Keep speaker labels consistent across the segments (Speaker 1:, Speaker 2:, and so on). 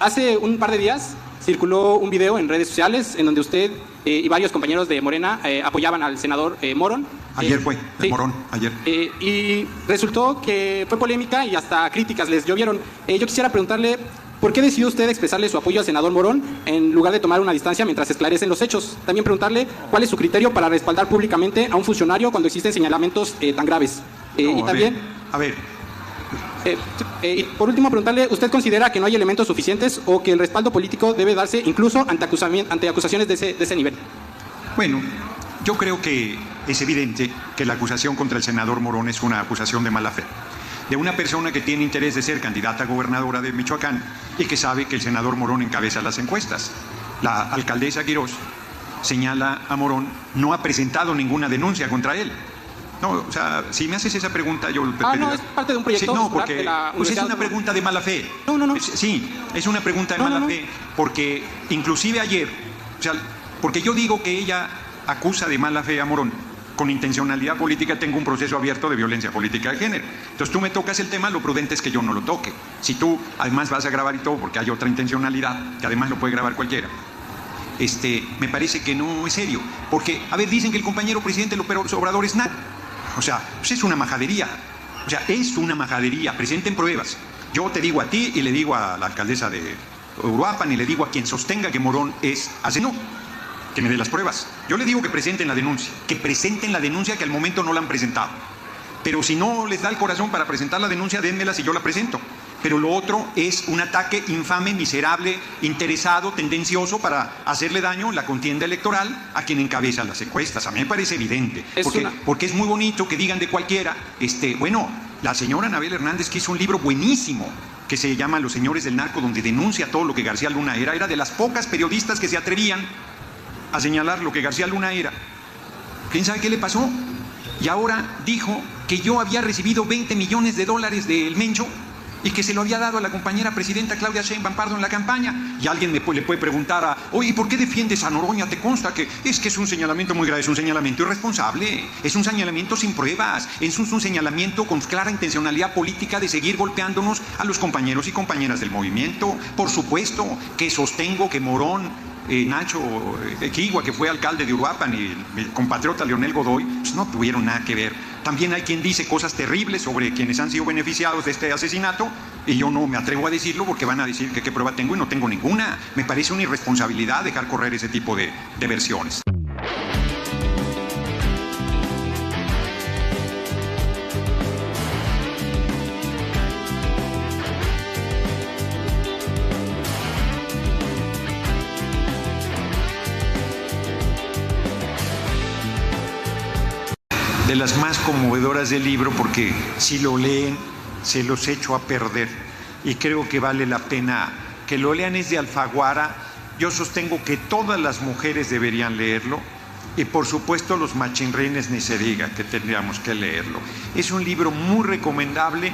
Speaker 1: Hace un par de días circuló un video en redes sociales en donde usted y varios compañeros de Morena apoyaban al senador Morón.
Speaker 2: Ayer fue,
Speaker 1: sí.
Speaker 2: Morón, ayer.
Speaker 1: Y resultó que fue polémica y hasta críticas les llovieron. Yo quisiera preguntarle, ¿por qué decidió usted expresarle su apoyo al senador Morón en lugar de tomar una distancia mientras se esclarecen los hechos? También preguntarle cuál es su criterio para respaldar públicamente a un funcionario cuando existen señalamientos tan graves. Y también...
Speaker 2: A ver.
Speaker 1: Y por último, preguntarle, ¿usted considera que no hay elementos suficientes o que el respaldo político debe darse incluso ante acusaciones de ese nivel?
Speaker 2: Bueno, yo creo que es evidente que la acusación contra el senador Morón es una acusación de mala fe, de una persona que tiene interés de ser candidata a gobernadora de Michoacán y que sabe que el senador Morón encabeza las encuestas. La alcaldesa Quirós señala a Morón, no ha presentado ninguna denuncia contra él. No, o sea, si me haces esa pregunta, yo...
Speaker 1: no, es parte de un proyecto.
Speaker 2: Sí, no, porque
Speaker 1: de la
Speaker 2: pues es una pregunta de mala fe.
Speaker 1: No.
Speaker 2: Sí, es una pregunta de mala fe, porque inclusive ayer, o sea, porque yo digo que ella acusa de mala fe a Morón, con intencionalidad política tengo un proceso abierto de violencia política de género. Entonces tú me tocas el tema, lo prudente es que yo no lo toque. Si tú además vas a grabar y todo, porque hay otra intencionalidad, que además lo puede grabar cualquiera, me parece que no es serio. Porque, a ver, dicen que el compañero presidente López Obrador es nada. O sea, pues es una majadería. O sea, es una majadería. Presenten pruebas. Yo te digo a ti y le digo a la alcaldesa de Uruapan y le digo a quien sostenga que Morón es asesino, que me dé las pruebas. Yo le digo que presenten la denuncia. Que presenten la denuncia que al momento no la han presentado. Pero si no les da el corazón para presentar la denuncia, dénmela si yo la presento. Pero lo otro es un ataque infame, miserable, interesado, tendencioso para hacerle daño en la contienda electoral a quien encabeza las encuestas. A mí me parece evidente, porque es muy bonito que digan de cualquiera, bueno, la señora Anabel Hernández que hizo un libro buenísimo que se llama Los Señores del Narco, donde denuncia todo lo que García Luna era de las pocas periodistas que se atrevían a señalar lo que García Luna era. ¿Quién sabe qué le pasó? Y ahora dijo que yo había recibido $20 millones del Mencho y que se lo había dado a la compañera presidenta Claudia Sheinbaum Pardo en la campaña. Y alguien le puede preguntar oye, ¿por qué defiendes a Noroña? ¿Te consta que es un señalamiento muy grave? Es un señalamiento irresponsable, es un señalamiento sin pruebas, es un señalamiento con clara intencionalidad política de seguir golpeándonos a los compañeros y compañeras del movimiento. Por supuesto que sostengo que Morón, Nacho Equigua, que fue alcalde de Uruapan, y mi compatriota Leonel Godoy, pues no tuvieron nada que ver. También hay quien dice cosas terribles sobre quienes han sido beneficiados de este asesinato, y yo no me atrevo a decirlo porque van a decir que qué prueba tengo y no tengo ninguna. Me parece una irresponsabilidad dejar correr ese tipo de versiones. De las más conmovedoras del libro, porque si lo leen se los echo a perder y creo que vale la pena que lo lean. Es de Alfaguara. Yo sostengo que todas las mujeres deberían leerlo y por supuesto los machinrines ni se diga que tendríamos que leerlo. Es un libro muy recomendable.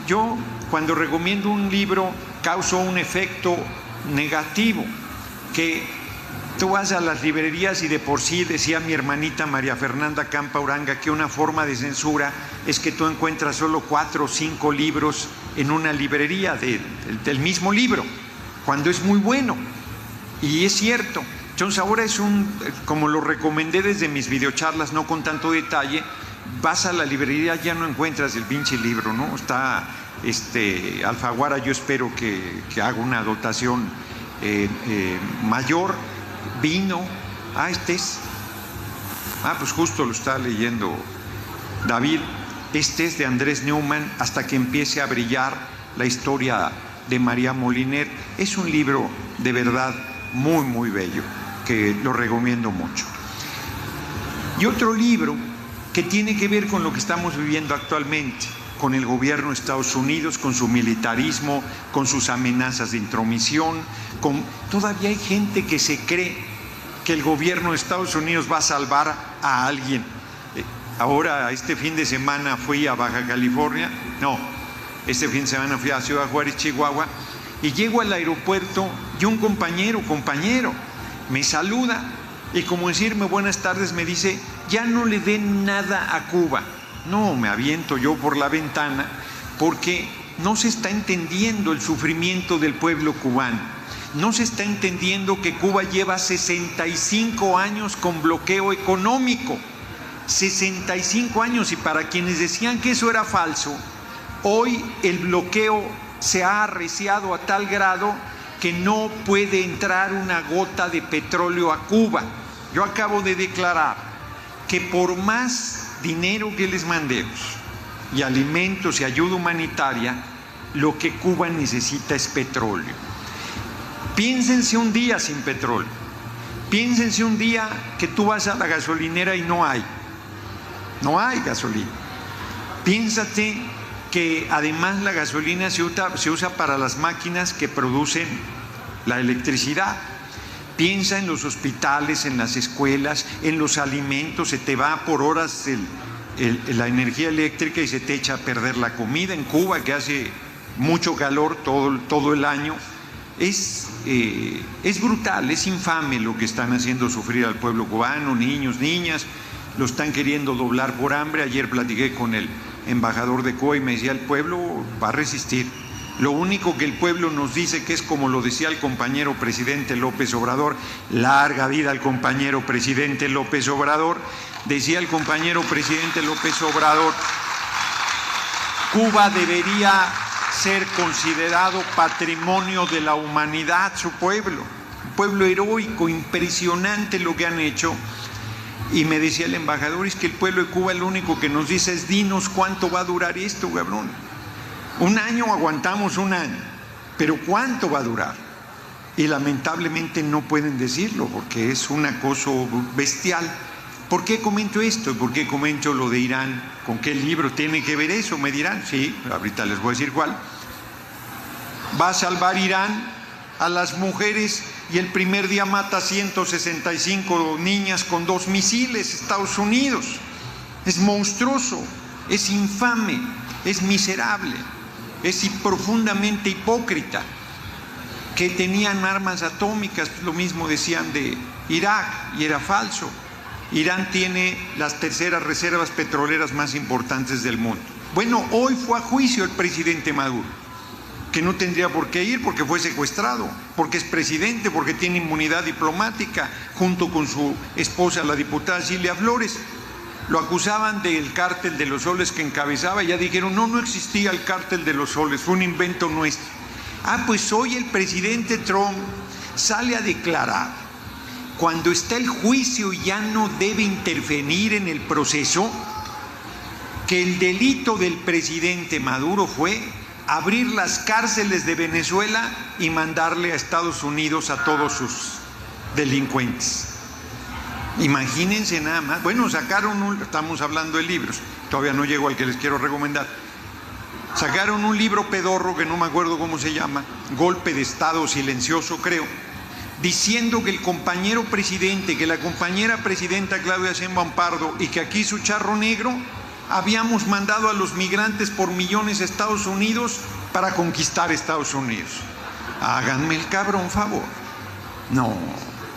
Speaker 2: Yo cuando recomiendo un libro causo un efecto negativo, que tú vas a las librerías y de por sí, decía mi hermanita María Fernanda Campa Uranga, que una forma de censura es que tú encuentras solo 4 o 5 libros en una librería del mismo libro, cuando es muy bueno. Y es cierto. Entonces ahora como lo recomendé desde mis videocharlas, no con tanto detalle, vas a la librería, ya no encuentras el pinche libro, ¿no? Está Alfaguara, yo espero que haga una dotación mayor. Vino, pues justo lo está leyendo David, es de Andrés Neumann, Hasta que empiece a brillar, la historia de María Moliner. Es un libro de verdad muy, muy bello, que lo recomiendo mucho. Y otro libro que tiene que ver con lo que estamos viviendo actualmente, con el gobierno de Estados Unidos, con su militarismo, con sus amenazas de intromisión, todavía hay gente que se cree que el gobierno de Estados Unidos va a salvar a alguien. Ahora, este fin de semana fui a Baja California, este fin de semana fui a Ciudad Juárez, Chihuahua, y llego al aeropuerto y un compañero me saluda y como decirme buenas tardes me dice, ya no le den nada a Cuba. No, me aviento yo por la ventana porque no se está entendiendo el sufrimiento del pueblo cubano. no se está entendiendo que Cuba lleva 65 años con bloqueo económico. 65 años, y para quienes decían que eso era falso, hoy el bloqueo se ha arreciado a tal grado que no puede entrar una gota de petróleo a Cuba. Yo acabo de declarar que por más dinero que les mandemos, y alimentos y ayuda humanitaria, lo que Cuba necesita es petróleo. Piénsense un día sin petróleo. Piénsense un día que tú vas a la gasolinera y no hay gasolina. Piénsate que además la gasolina se usa para las máquinas que producen la electricidad. Piensa en los hospitales, en las escuelas, en los alimentos. Se te va por horas la energía eléctrica y se te echa a perder la comida. En Cuba, que hace mucho calor todo el año, es brutal, es infame lo que están haciendo sufrir al pueblo cubano, niños, niñas, lo están queriendo doblar por hambre. Ayer platiqué con el embajador de Cuba y me decía, el pueblo va a resistir. Lo único que el pueblo nos dice, que es como lo decía el compañero presidente López Obrador, larga vida al compañero presidente López Obrador, decía el compañero presidente López Obrador, Cuba debería ser considerado patrimonio de la humanidad, su pueblo, un pueblo heroico, impresionante lo que han hecho. Y me decía el embajador, es que el pueblo de Cuba lo único que nos dice es, dinos cuánto va a durar esto, cabrón. Un año aguantamos un año, pero ¿cuánto va a durar? Y lamentablemente no pueden decirlo porque es un acoso bestial. ¿Por qué comento esto? ¿Y por qué comento lo de Irán? ¿Con qué libro tiene que ver eso? Me dirán, sí, ahorita les voy a decir cuál. Va a salvar Irán a las mujeres y el primer día mata 165 niñas con 2 misiles, Estados Unidos. Es monstruoso, es infame, es miserable, es profundamente hipócrita. Que tenían armas atómicas, lo mismo decían de Irak, y era falso. Irán tiene las terceras reservas petroleras más importantes del mundo. Bueno, hoy fue a juicio el presidente Maduro, que no tendría por qué ir porque fue secuestrado, porque es presidente, porque tiene inmunidad diplomática, junto con su esposa, la diputada Cilia Flores. Lo acusaban del cártel de los soles que encabezaba, y ya dijeron, no existía el cártel de los soles, fue un invento nuestro. Pues hoy el presidente Trump sale a declarar, cuando está el juicio y ya no debe intervenir en el proceso, que el delito del presidente Maduro fue abrir las cárceles de Venezuela y mandarle a Estados Unidos a todos sus delincuentes. Imagínense nada más. Bueno, estamos hablando de libros, todavía no llego al que les quiero recomendar. Sacaron un libro pedorro que no me acuerdo cómo se llama, Golpe de Estado Silencioso, creo, diciendo que el compañero presidente, que la compañera presidenta Claudia Sheinbaum Pardo, y que aquí su charro negro, habíamos mandado a los migrantes por millones a Estados Unidos para conquistar Estados Unidos. Háganme el cabrón favor. No,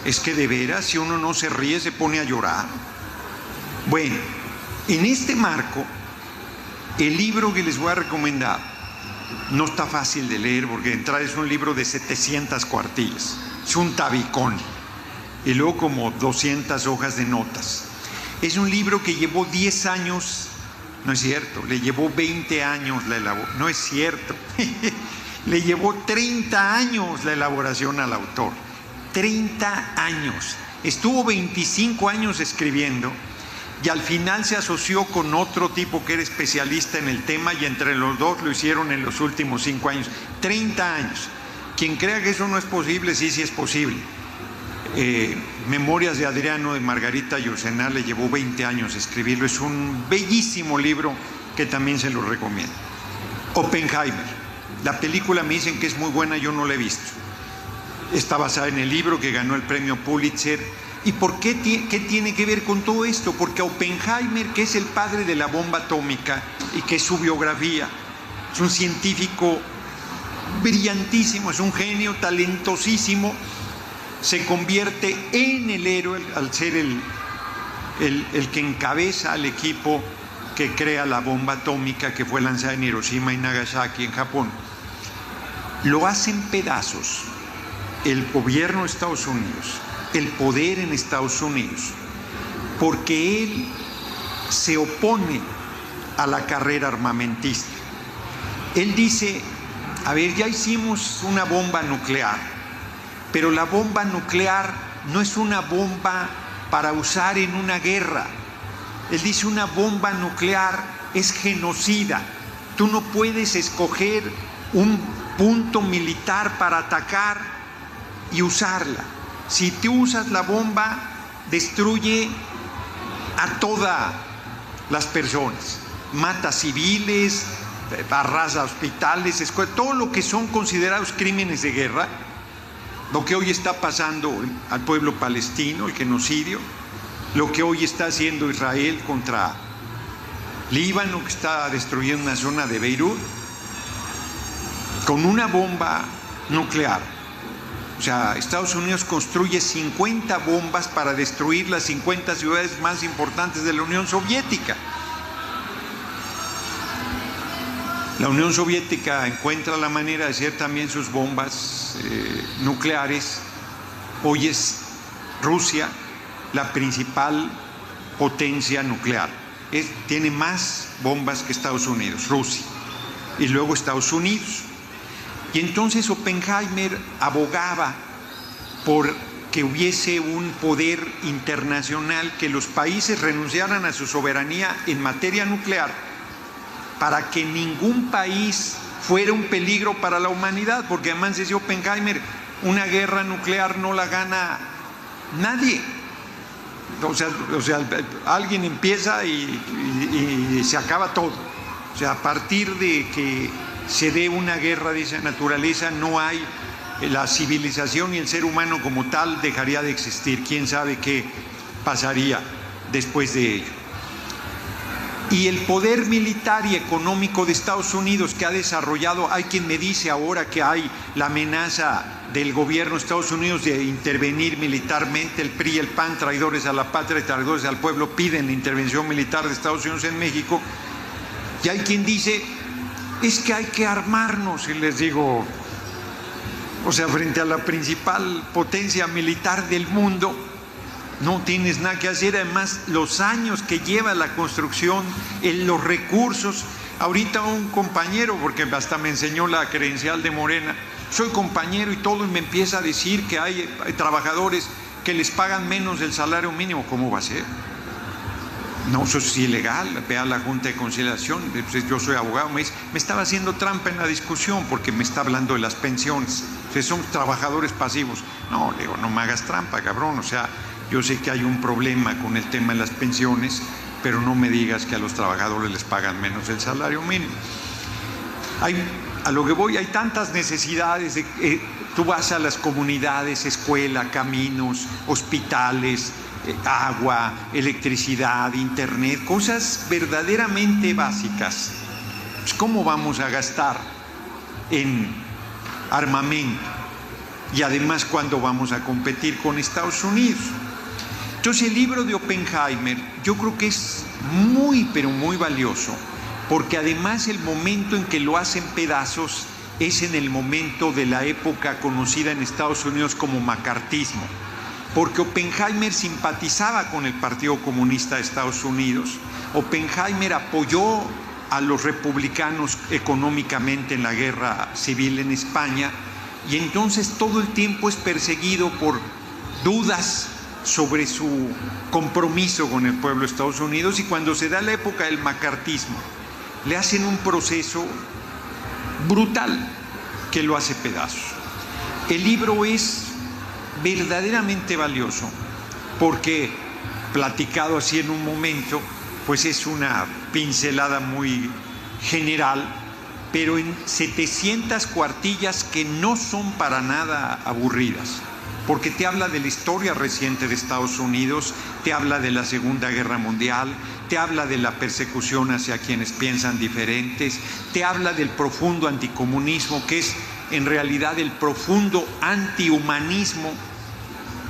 Speaker 2: es que de veras, si uno no se ríe, se pone a llorar. Bueno, en este marco, el libro que les voy a recomendar no está fácil de leer, porque de entrada es un libro de 700 cuartillas, es un tabicón, y luego como 200 hojas de notas. Es un libro que llevó 10 años, no es cierto, le llevó 20 años la elaboración, no es cierto, le llevó 30 años la elaboración al autor, 30 años, estuvo 25 años escribiendo, y al final se asoció con otro tipo que era especialista en el tema, y entre los dos lo hicieron en los últimos 5 años, 30 años. Quien crea que eso no es posible, sí es posible. Memorias de Adriano de Margarita Yourcenar le llevó 20 años escribirlo, es un bellísimo libro que también se lo recomiendo. Oppenheimer, la película me dicen que es muy buena, yo no la he visto. Está basada en el libro que ganó el premio Pulitzer. ¿Y por qué tiene que ver con todo esto? Porque Oppenheimer, que es el padre de la bomba atómica y que es su biografía, es un científico brillantísimo, es un genio talentosísimo, se convierte en el héroe al ser el que encabeza al equipo que crea la bomba atómica que fue lanzada en Hiroshima y Nagasaki, en Japón. Lo hacen pedazos el gobierno de Estados Unidos, el poder en Estados Unidos, porque él se opone a la carrera armamentista. Él dice, a ver, ya hicimos una bomba nuclear, pero la bomba nuclear no es una bomba para usar en una guerra. Él dice, una bomba nuclear es genocida. Tú no puedes escoger un punto militar para atacar y usarla. Si tú usas la bomba, destruye a todas las personas, mata civiles, arrasa hospitales, escuelas, todo lo que son considerados crímenes de guerra, lo que hoy está pasando al pueblo palestino, el genocidio, lo que hoy está haciendo Israel contra Líbano, que está destruyendo una zona de Beirut, con una bomba nuclear. O sea, Estados Unidos construye 50 bombas para destruir las 50 ciudades más importantes de la Unión Soviética. La Unión Soviética encuentra la manera de hacer también sus bombas nucleares. Hoy es Rusia la principal potencia nuclear. Tiene más bombas que Estados Unidos, Rusia, y luego Estados Unidos. Y entonces Oppenheimer abogaba por que hubiese un poder internacional, que los países renunciaran a su soberanía en materia nuclear, para que ningún país fuera un peligro para la humanidad, porque además decía Oppenheimer, una guerra nuclear no la gana nadie. O sea, alguien empieza y se acaba todo. O sea, a partir de que se dé una guerra de esa naturaleza, no hay, la civilización y el ser humano como tal dejaría de existir. Quién sabe qué pasaría después de ello. Y el poder militar y económico de Estados Unidos que ha desarrollado, hay quien me dice ahora que hay la amenaza del gobierno de Estados Unidos de intervenir militarmente. El PRI y el PAN, traidores a la patria y traidores al pueblo, piden la intervención militar de Estados Unidos en México. Y hay quien dice, es que hay que armarnos. Y les digo, o sea, frente a la principal potencia militar del mundo, no tienes nada que hacer. Además, los años que lleva la construcción, los recursos. Ahorita un compañero, porque hasta me enseñó la credencial de Morena, soy compañero y todo, y me empieza a decir que hay trabajadores que les pagan menos del salario mínimo. ¿Cómo va a ser? No, eso es ilegal. Ve a la Junta de Conciliación. Yo soy abogado, me dice, me estaba haciendo trampa en la discusión porque me está hablando de las pensiones. O sea, son trabajadores pasivos. No, le digo, no me hagas trampa, cabrón. O sea, yo sé que hay un problema con el tema de las pensiones, pero no me digas que a los trabajadores les pagan menos el salario mínimo. A lo que voy, hay tantas necesidades. Tú vas a las comunidades, escuela, caminos, hospitales, agua, electricidad, internet, cosas verdaderamente básicas. Pues, ¿cómo vamos a gastar en armamento? Y además, ¿cuándo vamos a competir con Estados Unidos? Entonces, el libro de Oppenheimer yo creo que es muy, pero muy valioso, porque además el momento en que lo hacen pedazos es en el momento de la época conocida en Estados Unidos como macartismo, porque Oppenheimer simpatizaba con el Partido Comunista de Estados Unidos. Oppenheimer apoyó a los republicanos económicamente en la guerra civil en España, y entonces todo el tiempo es perseguido por dudas sobre su compromiso con el pueblo de Estados Unidos. Y cuando se da la época del macartismo, le hacen un proceso brutal que lo hace pedazos. El libro es verdaderamente valioso porque, platicado así en un momento, pues es una pincelada muy general, pero en 700 cuartillas que no son para nada aburridas, porque te habla de la historia reciente de Estados Unidos, te habla de la Segunda Guerra Mundial, te habla de la persecución hacia quienes piensan diferentes, te habla del profundo anticomunismo, que es en realidad el profundo antihumanismo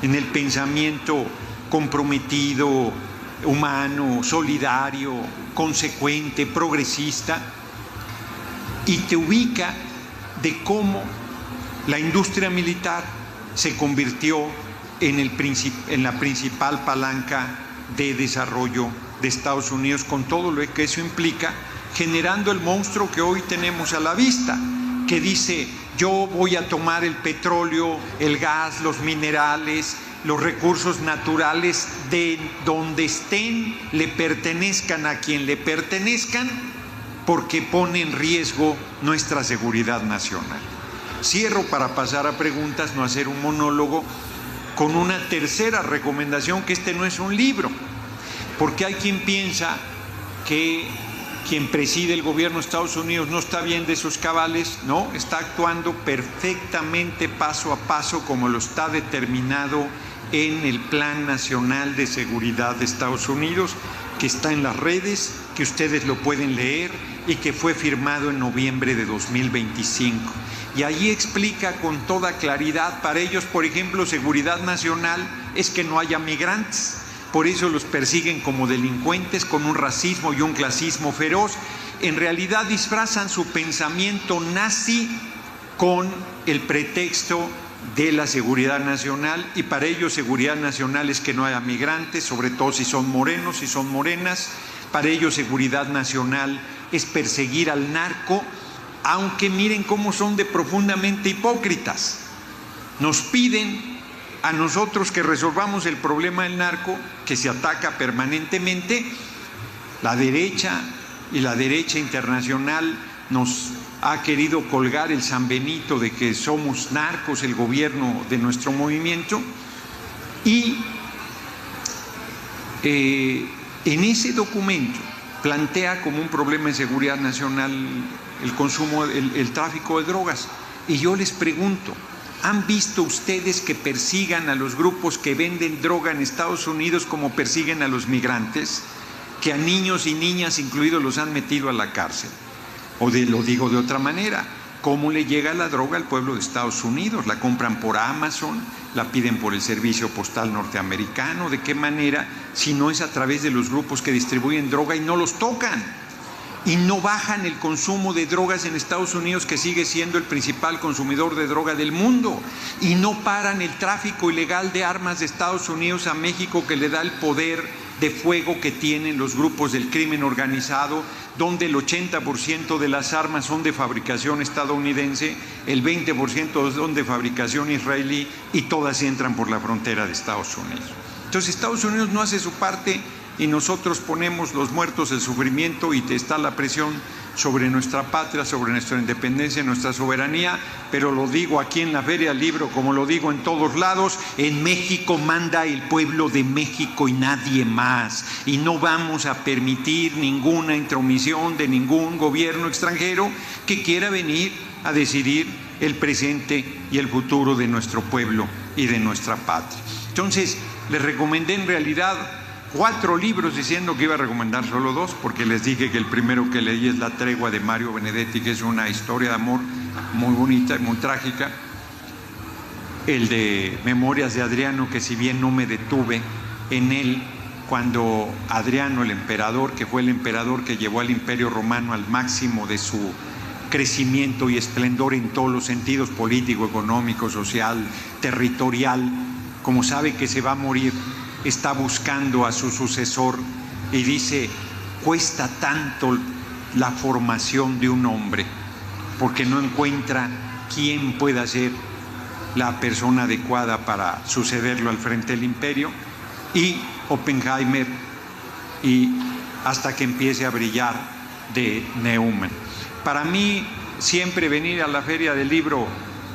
Speaker 2: en el pensamiento comprometido, humano, solidario, consecuente, progresista, y te ubica de cómo la industria militar se convirtió en la principal palanca de desarrollo de Estados Unidos, con todo lo que eso implica, generando el monstruo que hoy tenemos a la vista, que dice: yo voy a tomar el petróleo, el gas, los minerales, los recursos naturales de donde estén, le pertenezcan a quien le pertenezcan, porque pone en riesgo nuestra seguridad nacional. Cierro para pasar a preguntas, no hacer un monólogo, con una tercera recomendación, que este no es un libro, porque hay quien piensa que quien preside el gobierno de Estados Unidos no está bien de sus cabales. No, está actuando perfectamente paso a paso como lo está determinado en el Plan Nacional de Seguridad de Estados Unidos, que está en las redes, que ustedes lo pueden leer y que fue firmado en noviembre de 2025. Y allí explica con toda claridad, para ellos, por ejemplo, seguridad nacional es que no haya migrantes. Por eso los persiguen como delincuentes, con un racismo y un clasismo feroz. En realidad disfrazan su pensamiento nazi con el pretexto de la seguridad nacional, y para ellos seguridad nacional es que no haya migrantes, sobre todo si son morenos, si son morenas. Para ellos seguridad nacional es perseguir al narco, aunque miren cómo son de profundamente hipócritas. Nos piden a nosotros que resolvamos el problema del narco, que se ataca permanentemente. La derecha y la derecha internacional nos ha querido colgar el San Benito de que somos narcos, el gobierno de nuestro movimiento, y en ese documento plantea como un problema de seguridad nacional el consumo, el tráfico de drogas. Y yo les pregunto, ¿han visto ustedes que persigan a los grupos que venden droga en Estados Unidos como persiguen a los migrantes? Que a niños y niñas incluidos los han metido a la cárcel. Lo digo de otra manera, ¿cómo le llega la droga al pueblo de Estados Unidos? ¿La compran por Amazon? ¿La piden por el servicio postal norteamericano? ¿De qué manera? Si no es a través de los grupos que distribuyen droga y no los tocan. Y no bajan el consumo de drogas en Estados Unidos, que sigue siendo el principal consumidor de droga del mundo. Y no paran el tráfico ilegal de armas de Estados Unidos a México, que le da el poder de fuego que tienen los grupos del crimen organizado, donde el 80% de las armas son de fabricación estadounidense, el 20% son de fabricación israelí, y todas entran por la frontera de Estados Unidos. Entonces Estados Unidos no hace su parte, y nosotros ponemos los muertos, el sufrimiento, y está la presión sobre nuestra patria, sobre nuestra independencia, nuestra soberanía. Pero lo digo aquí en la Feria del Libro, como lo digo en todos lados: en México manda el pueblo de México y nadie más, y no vamos a permitir ninguna intromisión de ningún gobierno extranjero que quiera venir a decidir el presente y el futuro de nuestro pueblo y de nuestra patria. Entonces, les recomendé en realidad 4 libros, diciendo que iba a recomendar solo 2, porque les dije que el primero que leí es La Tregua, de Mario Benedetti, que es una historia de amor muy bonita y muy trágica. El de Memorias de Adriano, que si bien no me detuve en él, cuando Adriano, el emperador, que fue el emperador que llevó al Imperio Romano al máximo de su crecimiento y esplendor en todos los sentidos: político, económico, social, territorial, como sabe que se va a morir, está buscando a su sucesor y dice: cuesta tanto la formación de un hombre, porque no encuentra quién pueda ser la persona adecuada para sucederlo al frente del imperio. Y Oppenheimer, y Hasta que empiece a brillar, de Neumann. Para mí, siempre venir a la Feria del Libro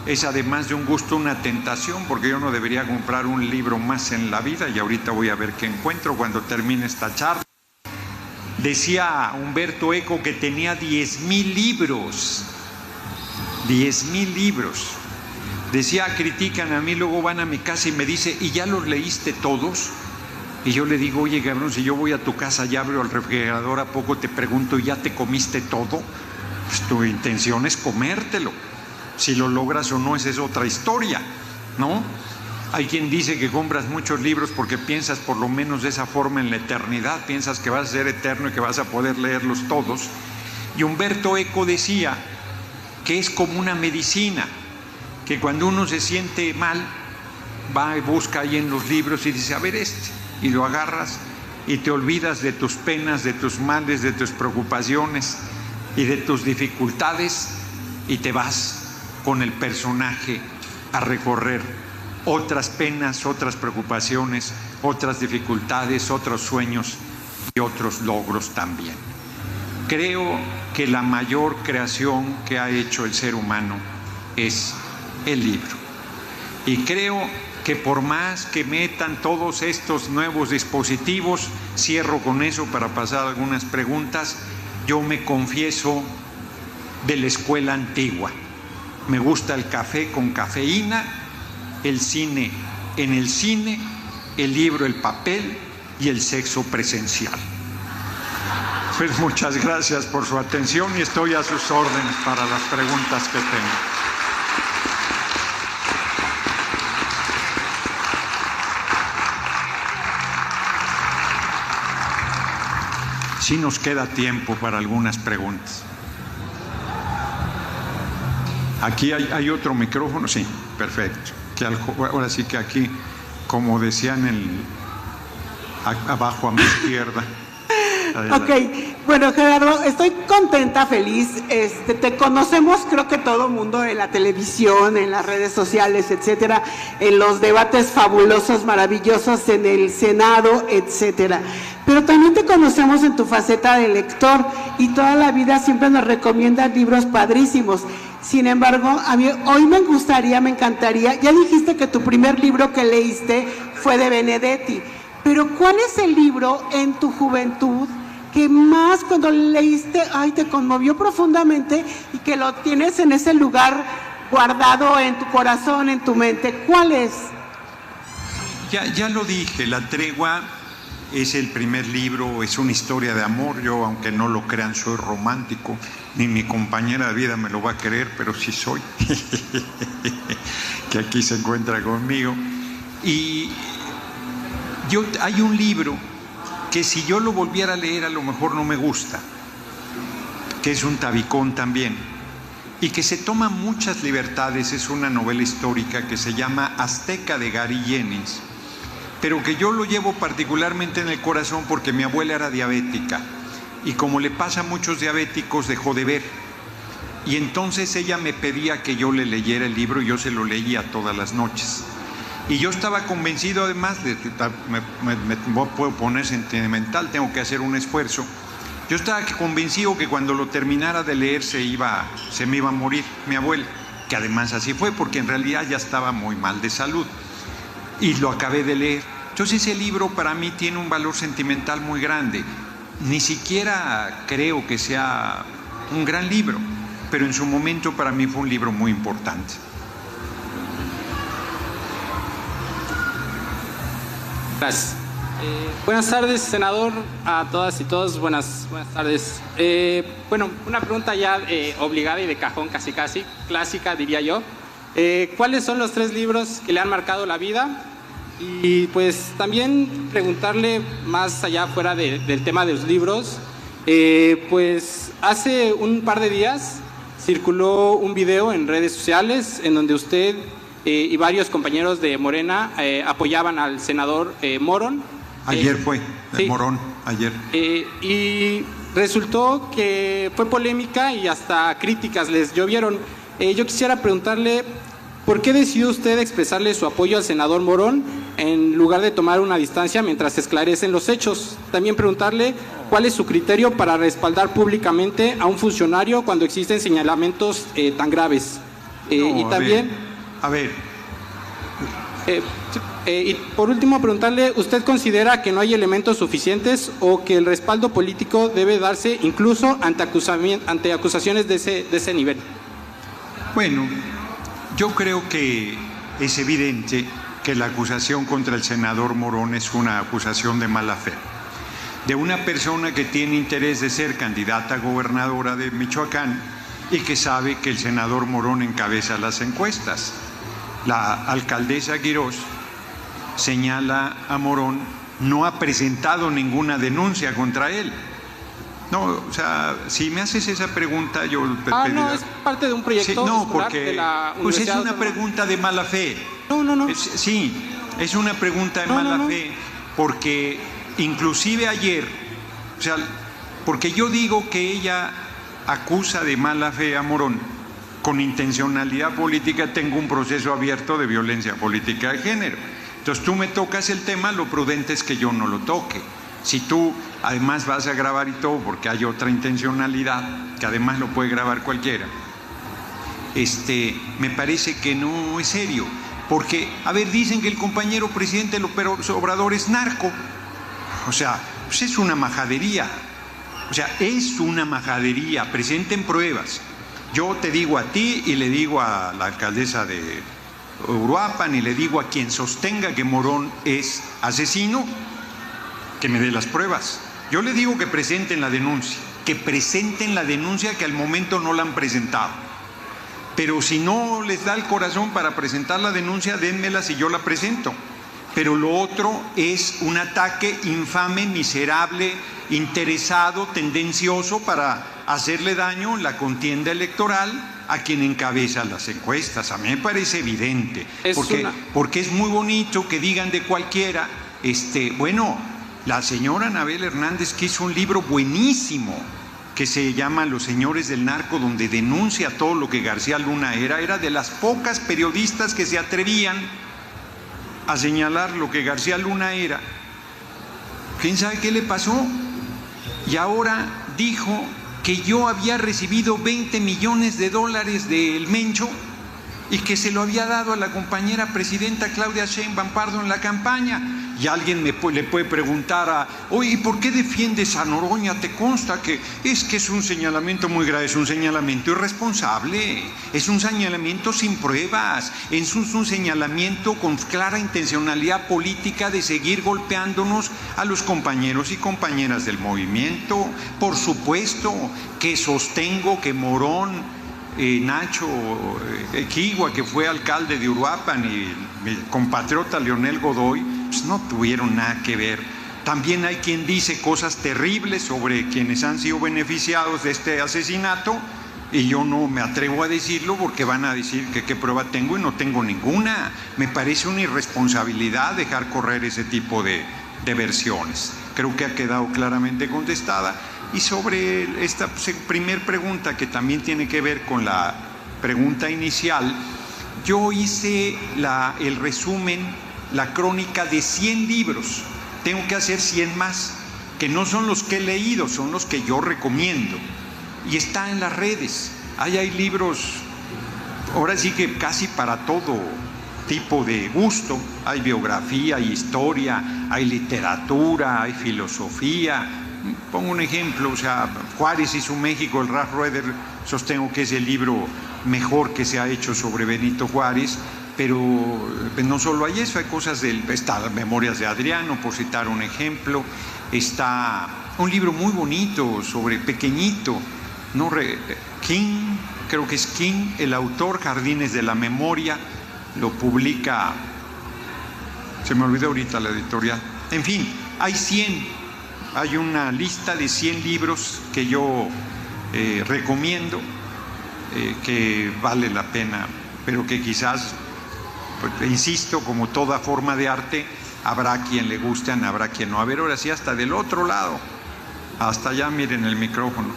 Speaker 2: es, además de un gusto, una tentación, porque yo no debería comprar un libro más en la vida, y ahorita voy a ver qué encuentro cuando termine esta charla. Decía Humberto Eco que tenía 10,000 libros. 10,000 libros. Decía: critican a mí, luego van a mi casa y me dice: ¿y ya los leíste todos? Y yo le digo: oye, cabrón, si yo voy a tu casa y abro el refrigerador, ¿a poco te pregunto: ¿ya te comiste todo? Pues tu intención es comértelo. Si lo logras o no, esa es otra historia, ¿no? Hay quien dice que compras muchos libros porque piensas, por lo menos de esa forma, en la eternidad. Piensas que vas a ser eterno y que vas a poder leerlos todos. Y Humberto Eco decía que es como una medicina, que cuando uno se siente mal, va y busca ahí en los libros y dice, a ver y lo agarras y te olvidas de tus penas, de tus males, de tus preocupaciones y de tus dificultades y te vas con el personaje a recorrer otras penas, otras preocupaciones, otras dificultades, otros sueños y otros logros también. Creo que la mayor creación que ha hecho el ser humano es el libro. Y creo que por más que metan todos estos nuevos dispositivos, cierro con eso para pasar algunas preguntas, yo me confieso de la escuela antigua. Me gusta el café con cafeína, el cine en el cine, el libro, el papel y el sexo presencial. Pues muchas gracias por su atención y estoy a sus órdenes para las preguntas que tengan. Sí nos queda tiempo para algunas preguntas. Aquí hay otro micrófono, sí, perfecto. Ahora sí que aquí, como decían abajo a mi izquierda.
Speaker 3: Ok, bueno, Gerardo, estoy contenta, feliz. Te conocemos, creo que todo el mundo, en la televisión, en las redes sociales, etcétera, en los debates fabulosos, maravillosos en el Senado, etcétera. Pero también te conocemos en tu faceta de lector y toda la vida siempre nos recomiendas libros padrísimos. Sin embargo, a mí hoy me encantaría, ya dijiste que tu primer libro que leíste fue de Benedetti, pero ¿cuál es el libro en tu juventud que más cuando leíste, te conmovió profundamente y que lo tienes en ese lugar guardado en tu corazón, en tu mente? ¿Cuál es?
Speaker 2: Ya lo dije, La Tregua es el primer libro, es una historia de amor. Yo, aunque no lo crean, soy romántico, ni mi compañera de vida me lo va a creer, pero sí soy, que aquí se encuentra conmigo. Y hay un libro que si yo lo volviera a leer a lo mejor no me gusta, que es un tabicón también, y que se toma muchas libertades. Es una novela histórica que se llama Azteca, de Gary Jennings, pero que yo lo llevo particularmente en el corazón porque mi abuela era diabética y, como le pasa a muchos diabéticos, dejó de ver, y entonces ella me pedía que yo le leyera el libro y yo se lo leía todas las noches. Y yo estaba convencido, además, me puedo poner sentimental, tengo que hacer un esfuerzo. Yo estaba convencido que cuando lo terminara de leer se me iba a morir mi abuela, que además así fue, porque en realidad ya estaba muy mal de salud. Y lo acabé de leer. Entonces ese libro para mí tiene un valor sentimental muy grande. Ni siquiera creo que sea un gran libro, pero en su momento para mí fue un libro muy importante.
Speaker 1: Gracias. Buenas tardes, senador, a todas y todos. Buenas tardes. Bueno, una pregunta ya obligada y de cajón, casi clásica, diría yo. ¿Cuáles son los 3 libros que le han marcado la vida? Y pues también preguntarle, más allá, fuera del tema de los libros, pues hace un par de días circuló un video en redes sociales en donde usted y varios compañeros de Morena apoyaban al senador Morón.
Speaker 2: Ayer fue,
Speaker 1: sí,
Speaker 2: Morón, ayer.
Speaker 1: Y resultó que fue polémica y hasta críticas les llovieron. Yo quisiera preguntarle, ¿por qué decidió usted expresarle su apoyo al senador Morón en lugar de tomar una distancia mientras se esclarecen los hechos? También preguntarle cuál es su criterio para respaldar públicamente a un funcionario cuando existen señalamientos tan graves. Y también...
Speaker 2: A ver.
Speaker 1: Y por último, preguntarle, ¿usted considera que no hay elementos suficientes o que el respaldo político debe darse incluso ante acusaciones de ese nivel?
Speaker 2: Bueno, yo creo que es evidente que la acusación contra el senador Morón es una acusación de mala fe, de una persona que tiene interés de ser candidata a gobernadora de Michoacán y que sabe que el senador Morón encabeza las encuestas. La alcaldesa Quirós señala a Morón, no ha presentado ninguna denuncia contra él. No, o sea, si me haces esa pregunta, yo...
Speaker 1: no, es parte de un proyecto
Speaker 2: sí, no,
Speaker 1: escolar
Speaker 2: porque,
Speaker 1: de la
Speaker 2: pues es
Speaker 1: Universidad
Speaker 2: una
Speaker 1: Autónoma.
Speaker 2: pregunta de mala fe.
Speaker 1: No.
Speaker 2: Sí, es una pregunta de mala fe, porque inclusive ayer, o sea, porque yo digo que ella acusa de mala fe a Morón, con intencionalidad política tengo un proceso abierto de violencia política de género. Entonces tú me tocas el tema, lo prudente es que yo no lo toque. Si tú además vas a grabar y todo, porque hay otra intencionalidad, que además lo puede grabar cualquiera, me parece que no es serio. Porque, a ver, dicen que el compañero presidente López Obrador es narco. O sea, pues es una majadería. O sea, es una majadería. Presenten pruebas. Yo te digo a ti y le digo a la alcaldesa de Uruapan y le digo a quien sostenga que Morón es asesino, que me dé las pruebas. Yo le digo que presenten la denuncia, que al momento no la han presentado. Pero si no les da el corazón para presentar la denuncia, dénmela si yo la presento. Pero lo otro es un ataque infame, miserable, interesado, tendencioso para hacerle daño en la contienda electoral a quien encabeza las encuestas. A mí me parece evidente, porque es muy bonito que digan de cualquiera, bueno, la señora Anabel Hernández, que hizo un libro buenísimo que se llama Los Señores del Narco, donde denuncia todo lo que García Luna era de las pocas periodistas que se atrevían a señalar lo que García Luna era. ¿Quién sabe qué le pasó? Y ahora dijo que yo había recibido 20 millones de dólares del Mencho y que se lo había dado a la compañera presidenta Claudia Sheinbaum Pardo en la campaña. Y alguien le puede preguntar oye, ¿y por qué defiendes a Noroña? ¿Te consta que es un señalamiento muy grave? Es un señalamiento irresponsable, es un señalamiento sin pruebas, es un señalamiento con clara intencionalidad política de seguir golpeándonos a los compañeros y compañeras del movimiento. Por supuesto que sostengo que Morón, Nacho Equigua, que fue alcalde de Uruapan, y mi compatriota Leonel Godoy, pues no tuvieron nada que ver. También hay quien dice cosas terribles sobre quienes han sido beneficiados de este asesinato, y yo no me atrevo a decirlo porque van a decir que qué prueba tengo, y no tengo ninguna. Me parece una irresponsabilidad dejar correr ese tipo de versiones. Creo que ha quedado claramente contestada. Y sobre esta primer pregunta, que también tiene que ver con la pregunta inicial, yo hice el resumen, la crónica de 100 libros. Tengo que hacer 100 más, que no son los que he leído, son los que yo recomiendo. Y está en las redes. Ahí hay libros, ahora sí que casi para todo tipo de gusto. Hay biografía, hay historia, hay literatura, hay filosofía. Pongo un ejemplo, o sea, Juárez y su México, el Ralph Rueder, sostengo que es el libro mejor que se ha hecho sobre Benito Juárez, pero no solo hay eso, hay cosas está Memorias de Adriano, por citar un ejemplo, está un libro muy bonito sobre pequeñito, King, creo que es King, el autor, Jardines de la Memoria, lo publica, se me olvidó ahorita la editorial, en fin, hay 100. Hay una lista de 100 libros que yo recomiendo, que vale la pena, pero que quizás, pues, insisto, como toda forma de arte, habrá quien le gusten, habrá quien no. A ver, ahora sí, hasta del otro lado, hasta allá, miren el micrófono.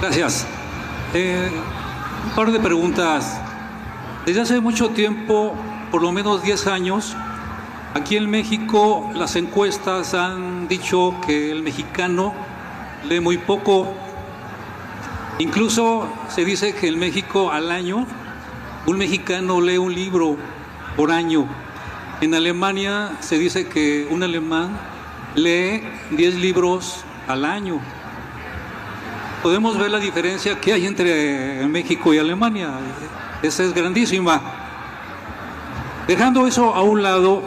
Speaker 4: Gracias. Un par de preguntas. Desde hace mucho tiempo, por lo menos 10 años, aquí en México las encuestas han dicho que el mexicano lee muy poco. Incluso se dice que en México al año un mexicano lee un libro por año. En Alemania se dice que un alemán lee 10 libros al año. Podemos ver la diferencia que hay entre México y Alemania. Esa es grandísima. Dejando eso a un lado,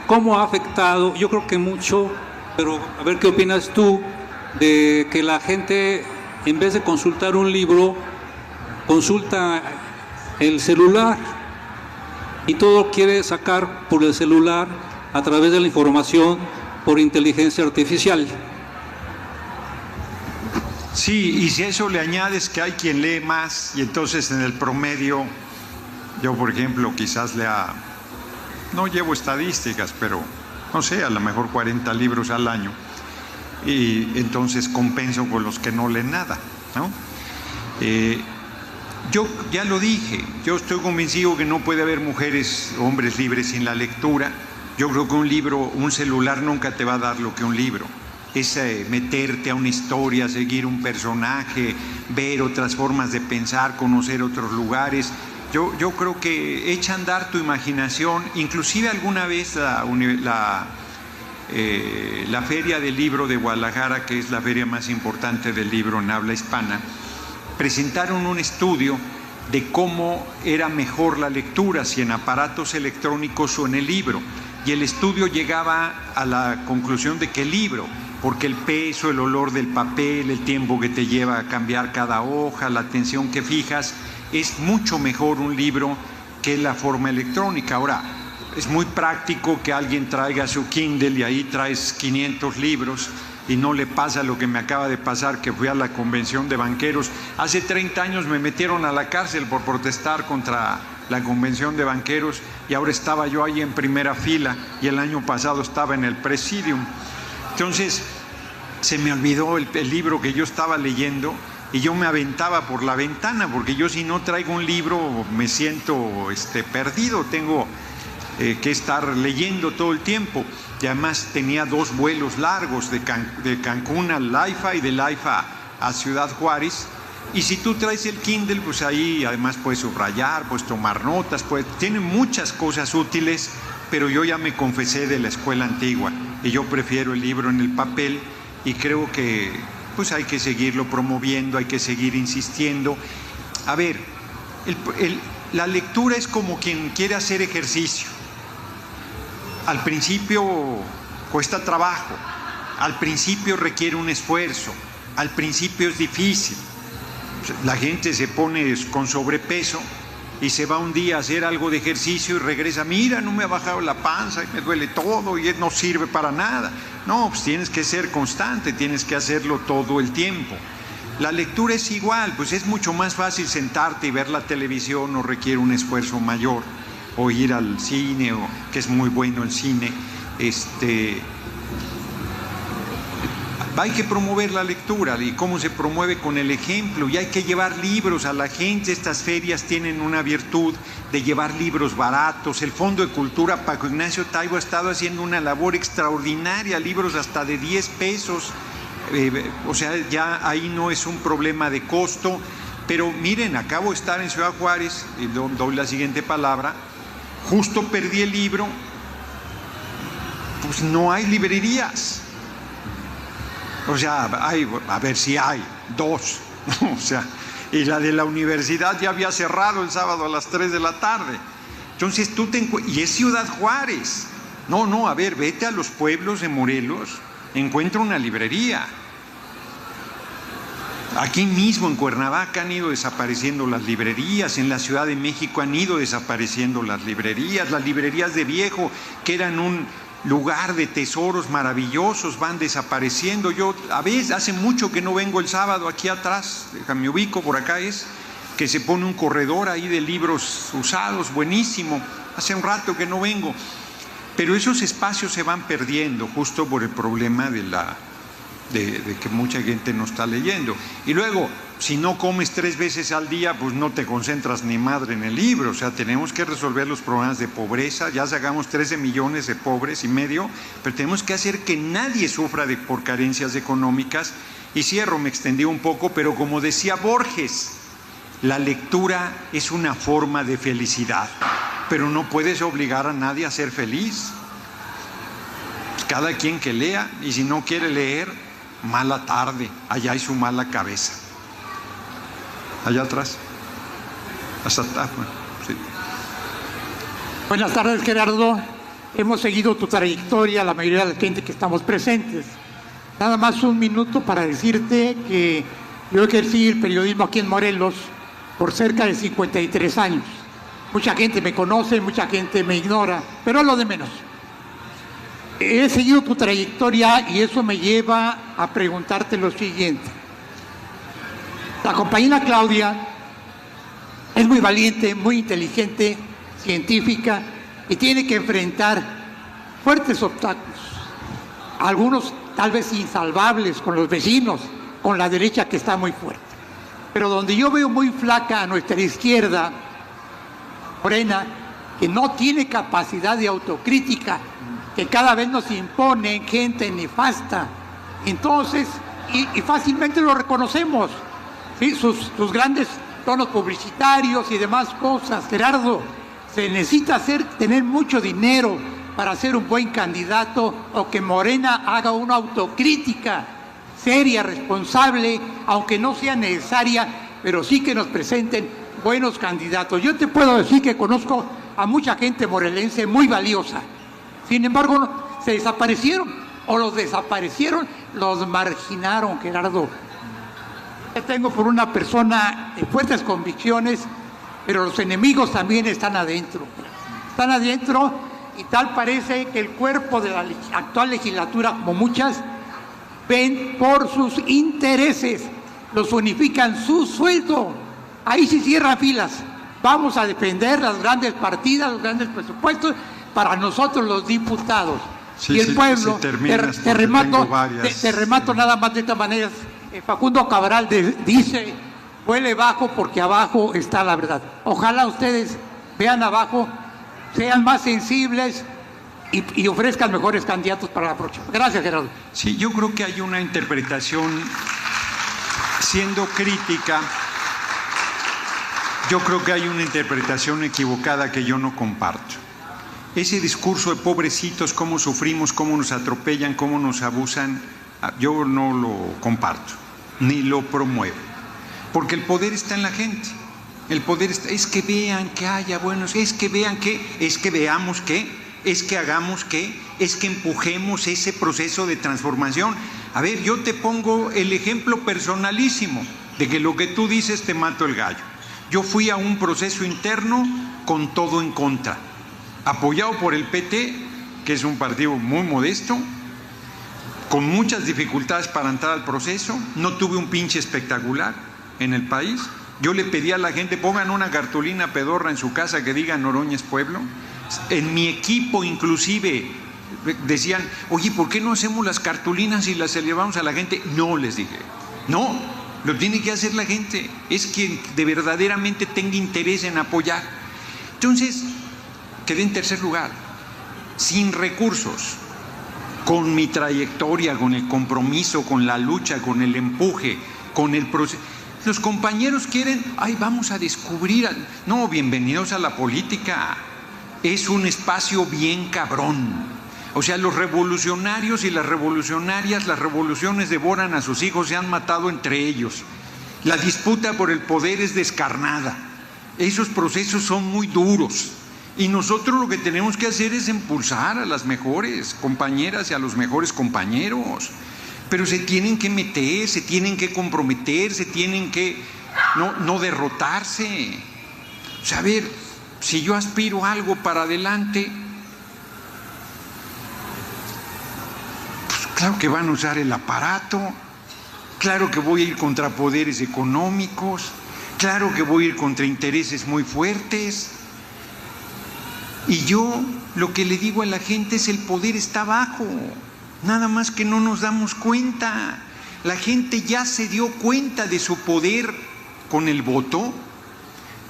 Speaker 4: ¿cómo ha afectado? Yo creo que mucho, pero a ver qué opinas tú, de que la gente, en vez de consultar un libro, consulta el celular y todo quiere sacar por el celular a través de la información por inteligencia artificial.
Speaker 2: Sí, y si a eso le añades que hay quien lee más y entonces en el promedio, yo por ejemplo quizás lea, no llevo estadísticas, pero no sé, a lo mejor 40 libros al año y entonces compenso con los que no leen nada, ¿no? Yo ya lo dije, yo estoy convencido que no puede haber mujeres, hombres libres sin la lectura. Yo creo que un libro, un celular nunca te va a dar lo que un libro. Es meterte a una historia, seguir un personaje, ver otras formas de pensar, conocer otros lugares. Yo creo que echa a andar tu imaginación. Inclusive alguna vez la Feria del Libro de Guadalajara, que es la feria más importante del libro en habla hispana, presentaron un estudio de cómo era mejor la lectura, si en aparatos electrónicos o en el libro. Y el estudio llegaba a la conclusión de que el libro, porque el peso, el olor del papel, el tiempo que te lleva a cambiar cada hoja, la atención que fijas, es mucho mejor un libro que la forma electrónica. Ahora, es muy práctico que alguien traiga su Kindle y ahí traes 500 libros y no le pasa lo que me acaba de pasar, que fui a la convención de banqueros. Hace 30 años me metieron a la cárcel por protestar contra la convención de banqueros y ahora estaba yo ahí en primera fila y el año pasado estaba en el presidium. Entonces se me olvidó el libro que yo estaba leyendo y yo me aventaba por la ventana, porque yo si no traigo un libro me siento perdido, tengo que estar leyendo todo el tiempo. Y además tenía 2 vuelos largos de Cancún al Laifa y de Laifa a Ciudad Juárez. Y si tú traes el Kindle, pues ahí además puedes subrayar, puedes tomar notas, tiene muchas cosas útiles, pero yo ya me confesé de la escuela antigua y yo prefiero el libro en el papel y creo que pues hay que seguirlo promoviendo, hay que seguir insistiendo. A ver, la lectura es como quien quiere hacer ejercicio. Al principio cuesta trabajo, al principio requiere un esfuerzo, al principio es difícil. La gente se pone con sobrepeso y se va un día a hacer algo de ejercicio y regresa, mira, no me ha bajado la panza y me duele todo y no sirve para nada. No, pues tienes que ser constante, tienes que hacerlo todo el tiempo. La lectura es igual, pues es mucho más fácil sentarte y ver la televisión, no requiere un esfuerzo mayor, o ir al cine, o que es muy bueno el cine. Hay que promover la lectura. ¿Y cómo se promueve? Con el ejemplo, y hay que llevar libros a la gente. Estas ferias tienen una virtud de llevar libros baratos. El Fondo de Cultura Paco Ignacio Taibo ha estado haciendo una labor extraordinaria, libros hasta de 10 pesos, o sea, ya ahí no es un problema de costo. Pero miren, acabo de estar en Ciudad Juárez, y doy la siguiente palabra, justo perdí el libro, pues no hay librerías. O sea, a ver si hay 2, o sea, y la de la universidad ya había cerrado el sábado a las 3 de la tarde. Entonces y es Ciudad Juárez. No, a ver, vete a los pueblos de Morelos, encuentra una librería. Aquí mismo en Cuernavaca han ido desapareciendo las librerías, en la Ciudad de México han ido desapareciendo las librerías de viejo, que eran un lugar de tesoros maravillosos, van desapareciendo. Yo a veces, hace mucho que no vengo el sábado aquí atrás, me ubico, por acá es, que se pone un corredor ahí de libros usados, buenísimo, hace un rato que no vengo. Pero esos espacios se van perdiendo justo por el problema de que mucha gente no está leyendo. Y luego, si no comes 3 veces al día, pues no te concentras ni madre en el libro. O sea, tenemos que resolver los problemas de pobreza. Ya sacamos 13 millones de pobres y medio, pero tenemos que hacer que nadie sufra por carencias económicas. Y cierro, me extendí un poco, pero como decía Borges, la lectura es una forma de felicidad, pero no puedes obligar a nadie a ser feliz. Pues cada quien que lea, y si no quiere leer, mala tarde, allá hay su mala cabeza. Allá atrás. Hasta bueno, sí.
Speaker 5: Buenas tardes, Gerardo. Hemos seguido tu trayectoria, la mayoría de la gente que estamos presentes. Nada más un minuto para decirte que yo ejercí el periodismo aquí en Morelos por cerca de 53 años. Mucha gente me conoce, mucha gente me ignora, pero es lo de menos. he seguido tu trayectoria y eso me lleva a preguntarte lo siguiente. La compañera Claudia es muy valiente, muy inteligente, científica y tiene que enfrentar fuertes obstáculos, algunos tal vez insalvables con los vecinos, con la derecha que está muy fuerte. Pero donde yo veo muy flaca a nuestra izquierda, Morena, que no tiene capacidad de autocrítica, que cada vez nos impone gente nefasta. Entonces, y fácilmente lo reconocemos, ¿sí? Sus grandes tonos publicitarios y demás cosas. Gerardo, se necesita tener mucho dinero para ser un buen candidato, o que Morena haga una autocrítica seria, responsable, aunque no sea necesaria, pero sí que nos presenten buenos candidatos. Yo te puedo decir que conozco a mucha gente morelense muy valiosa. Sin embargo, se desaparecieron, o los desaparecieron, los marginaron, Gerardo. Yo tengo por una persona de fuertes convicciones, pero los enemigos también están adentro. Están adentro, y tal parece que el cuerpo de la actual legislatura, como muchas, ven por sus intereses, los unifican su sueldo. Ahí sí cierran filas. Vamos a defender las grandes partidas, los grandes presupuestos para nosotros los diputados.
Speaker 2: Sí,
Speaker 5: y el pueblo,
Speaker 2: te
Speaker 5: remato nada más de esta manera. Facundo Cabral dice, huele bajo porque abajo está la verdad. Ojalá ustedes vean abajo, sean más sensibles y ofrezcan mejores candidatos para la próxima. Gracias, Gerardo.
Speaker 2: Sí, yo creo que hay una interpretación, siendo crítica, yo creo que hay una interpretación equivocada que yo no comparto. Ese discurso de pobrecitos, cómo sufrimos, cómo nos atropellan, cómo nos abusan, yo no lo comparto, ni lo promuevo. Porque el poder está en la gente. El poder está, es que vean que haya buenos, es que vean que, es que veamos que, es que hagamos que, es que empujemos ese proceso de transformación. A ver, yo te pongo el ejemplo personalísimo de que lo que tú dices te mato el gallo. Yo fui a un proceso interno con todo en contra, apoyado por el PT, que es un partido muy modesto, con muchas dificultades para entrar al proceso. No tuve un pinche espectacular en el país. Yo le pedí a la gente, pongan una cartulina pedorra en su casa que diga Noroña es pueblo. En mi equipo inclusive decían, oye, ¿por qué no hacemos las cartulinas y las llevamos a la gente? No, les dije, no, lo tiene que hacer la gente, es quien de verdaderamente tenga interés en apoyar. Entonces, quedé en tercer lugar, sin recursos, con mi trayectoria, con el compromiso, con la lucha, con el empuje, con el proceso. Los compañeros quieren, ay, vamos a descubrir. No, bienvenidos a la política. Es un espacio bien cabrón. O sea, los revolucionarios y las revolucionarias, las revoluciones devoran a sus hijos, se han matado entre ellos. La disputa por el poder es descarnada. Esos procesos son muy duros. Y nosotros lo que tenemos que hacer es impulsar a las mejores compañeras y a los mejores compañeros. Pero se tienen que meter, se tienen que comprometer, se tienen que no derrotarse. O sea, a ver, si yo aspiro a algo para adelante, pues claro que van a usar el aparato, claro que voy a ir contra poderes económicos, claro que voy a ir contra intereses muy fuertes. Y yo lo que le digo a la gente es: el poder está abajo. Nada más que no nos damos cuenta. La gente ya se dio cuenta de su poder con el voto,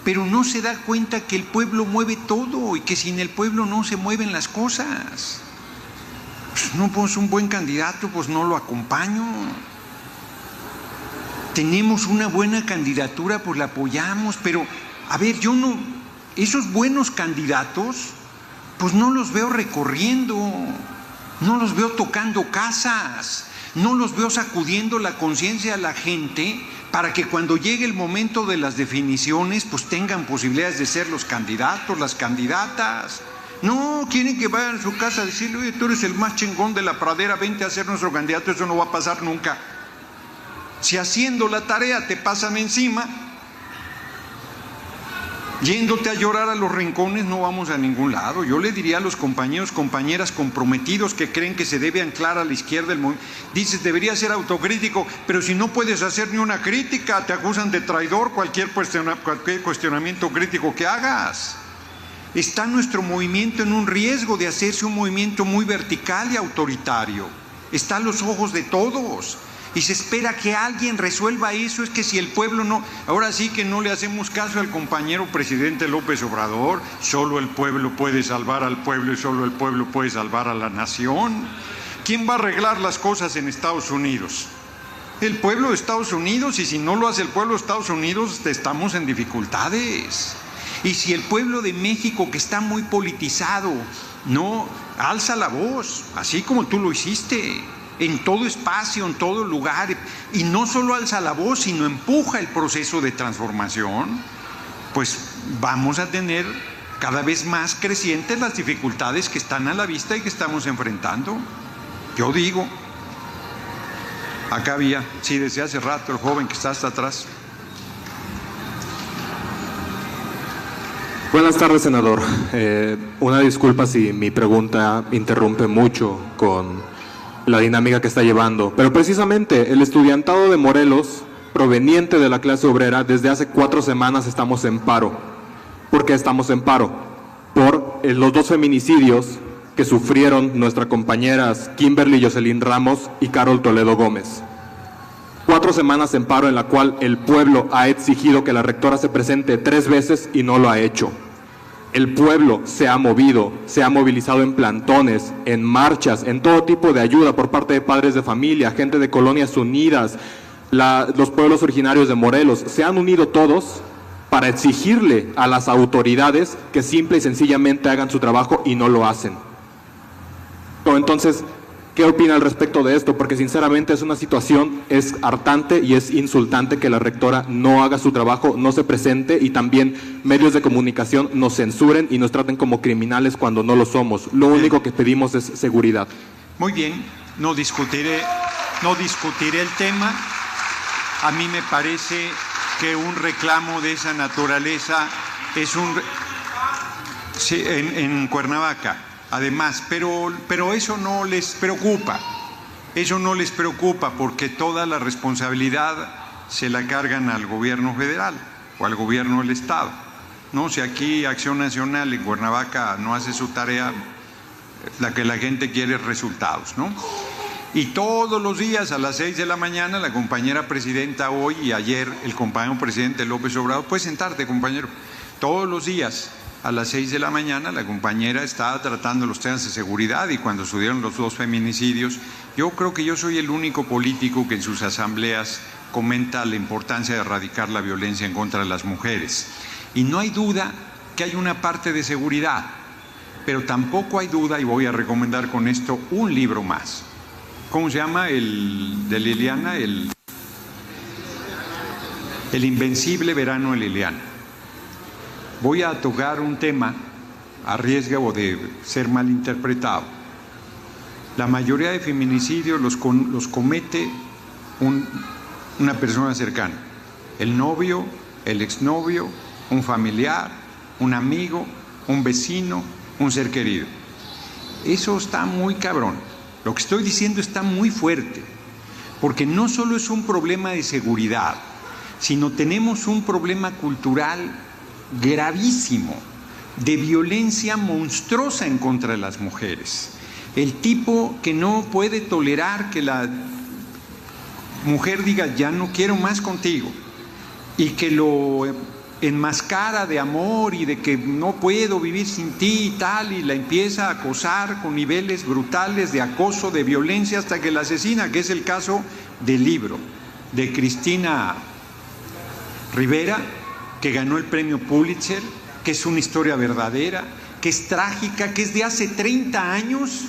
Speaker 2: pero no se da cuenta que el pueblo mueve todo y que sin el pueblo no se mueven las cosas. Pues no, pues un buen candidato, pues no lo acompaño. Tenemos una buena candidatura, pues la apoyamos, pero a ver, yo no, esos buenos candidatos, pues no los veo recorriendo. No los veo tocando casas, no los veo sacudiendo la conciencia a la gente para que cuando llegue el momento de las definiciones pues tengan posibilidades de ser los candidatos, las candidatas. No, quieren que vayan a su casa a decirle: oye, tú eres el más chingón de la pradera, vente a ser nuestro candidato. Eso no va a pasar nunca. Si haciendo la tarea te pasan encima, Yéndote a llorar a los rincones no vamos a ningún lado. Yo le diría a los compañeros, compañeras comprometidos que creen que se debe anclar a la izquierda del movimiento, dices, debería ser autocrítico, pero si no puedes hacer ni una crítica, te acusan de traidor cualquier cuestionamiento crítico que hagas. Está nuestro movimiento en un riesgo de hacerse un movimiento muy vertical y autoritario. Está a los ojos de todos. Y se espera que alguien resuelva eso. Es que si el pueblo no, ahora sí que no le hacemos caso al compañero presidente López Obrador, solo el pueblo puede salvar al pueblo y solo el pueblo puede salvar a la nación. ¿Quién va a arreglar las cosas en Estados Unidos? El pueblo de Estados Unidos, y si no lo hace el pueblo de Estados Unidos, estamos en dificultades. Y si el pueblo de México, que está muy politizado, no alza la voz, así como tú lo hiciste, en todo espacio, en todo lugar, y no solo alza la voz, sino empuja el proceso de transformación, pues vamos a tener cada vez más crecientes las dificultades que están a la vista y que estamos enfrentando. Yo digo, acá había, sí, desde hace rato, el joven que está hasta atrás.
Speaker 6: Buenas tardes, senador. Una disculpa si mi pregunta interrumpe mucho con la dinámica que está llevando, pero precisamente el estudiantado de Morelos, proveniente de la clase obrera, desde hace 4 semanas estamos en paro. ¿Por qué estamos en paro? Por los 2 feminicidios que sufrieron nuestras compañeras Kimberly Jocelyn Ramos y Carol Toledo Gómez. 4 semanas en paro en la cual el pueblo ha exigido que la rectora se presente 3 veces y no lo ha hecho. El pueblo se ha movido, se ha movilizado en plantones, en marchas, en todo tipo de ayuda por parte de padres de familia, gente de colonias unidas, los pueblos originarios de Morelos. Se han unido todos para exigirle a las autoridades que simple y sencillamente hagan su trabajo y no lo hacen. Entonces, ¿qué opina al respecto de esto? Porque sinceramente es una situación, es hartante y es insultante que la rectora no haga su trabajo, no se presente, y también medios de comunicación nos censuren y nos traten como criminales cuando no lo somos. Lo único que pedimos es seguridad.
Speaker 2: Muy bien, no discutiré el tema. A mí me parece que un reclamo de esa naturaleza es sí, en Cuernavaca. Además, pero eso no les preocupa, porque toda la responsabilidad se la cargan al gobierno federal o al gobierno del estado. No, si aquí Acción Nacional en Cuernavaca no hace su tarea, la que la gente quiere es resultados, ¿no? Y todos los días a las 6 de la mañana la compañera presidenta hoy y ayer el compañero presidente López Obrador, puedes sentarte, compañero, todos los días a las 6 de la mañana la compañera estaba tratando los temas de seguridad, y cuando sucedieron los 2 feminicidios, yo creo que yo soy el único político que en sus asambleas comenta la importancia de erradicar la violencia en contra de las mujeres. Y no hay duda que hay una parte de seguridad, pero tampoco hay duda, y voy a recomendar con esto un libro más. ¿Cómo se llama? El de Liliana, el Invencible Verano de Liliana. Voy a tocar un tema a riesgo de ser mal interpretado. La mayoría de feminicidios los comete una persona cercana, el novio, el exnovio, un familiar, un amigo, un vecino, un ser querido. Eso está muy cabrón. Lo que estoy diciendo está muy fuerte, porque no solo es un problema de seguridad, sino tenemos un problema cultural gravísimo, de violencia monstruosa en contra de las mujeres. El tipo que no puede tolerar que la mujer diga ya no quiero más contigo, y que lo enmascara de amor y de que no puedo vivir sin ti y tal, y la empieza a acosar con niveles brutales de acoso, de violencia, hasta que la asesina, que es el caso del libro de Cristina Rivera, que ganó el premio Pulitzer, que es una historia verdadera, que es trágica, que es de hace 30 años,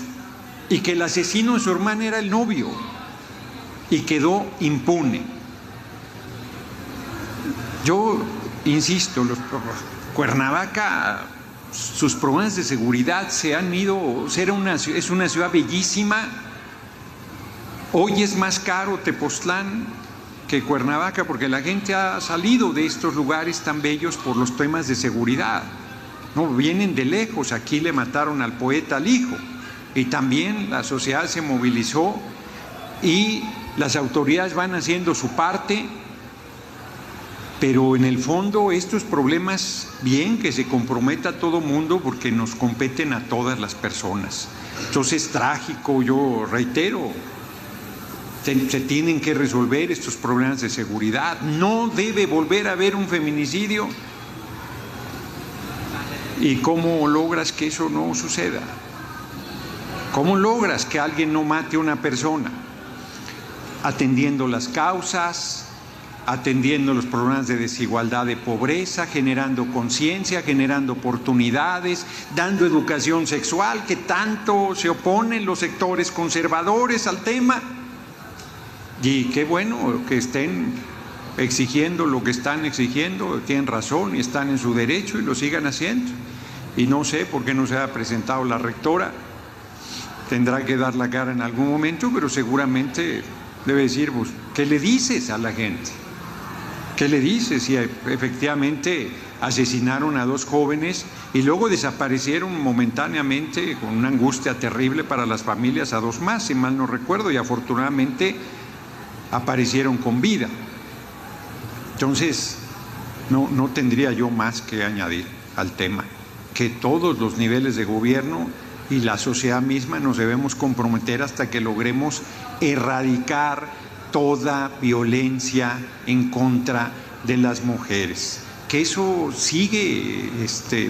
Speaker 2: y que el asesino de su hermana era el novio y quedó impune. Yo insisto, Cuernavaca, sus problemas de seguridad se han ido, es una ciudad bellísima. Hoy es más caro Tepoztlán que Cuernavaca, porque la gente ha salido de estos lugares tan bellos por los temas de seguridad. No, vienen de lejos, aquí le mataron al poeta al hijo, y también la sociedad se movilizó y las autoridades van haciendo su parte, pero en el fondo estos problemas, bien que se comprometa a todo mundo porque nos competen a todas las personas. Entonces es trágico, yo reitero, se tienen que resolver estos problemas de seguridad. No debe volver a haber un feminicidio. ¿Y cómo logras que eso no suceda? ¿Cómo logras que alguien no mate a una persona? Atendiendo las causas, atendiendo los problemas de desigualdad, de pobreza, generando conciencia, generando oportunidades, dando educación sexual, que tanto se oponen los sectores conservadores al tema. Y qué bueno que estén exigiendo lo que están exigiendo, tienen razón y están en su derecho y lo sigan haciendo. Y no sé por qué no se ha presentado la rectora, tendrá que dar la cara en algún momento, pero seguramente debe decir, pues, ¿qué le dices a la gente? ¿Qué le dices si efectivamente asesinaron a 2 jóvenes y luego desaparecieron momentáneamente con una angustia terrible para las familias a 2 más, si mal no recuerdo, y afortunadamente aparecieron con vida? Entonces, no tendría yo más que añadir al tema, que todos los niveles de gobierno y la sociedad misma nos debemos comprometer hasta que logremos erradicar toda violencia en contra de las mujeres. Que eso sigue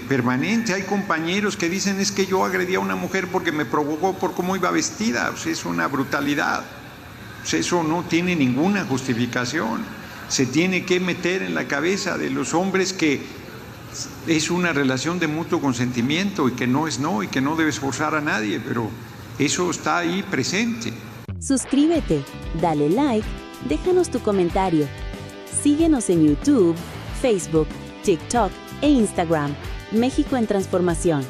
Speaker 2: permanente. Hay compañeros que dicen, es que yo agredí a una mujer porque me provocó por cómo iba vestida. Pues es una brutalidad. Pues eso no tiene ninguna justificación. Se tiene que meter en la cabeza de los hombres que es una relación de mutuo consentimiento y que no es no y que no debes forzar a nadie, pero eso está ahí presente.
Speaker 7: Suscríbete, dale like, déjanos tu comentario. Síguenos en YouTube, Facebook, TikTok e Instagram. México en Transformación.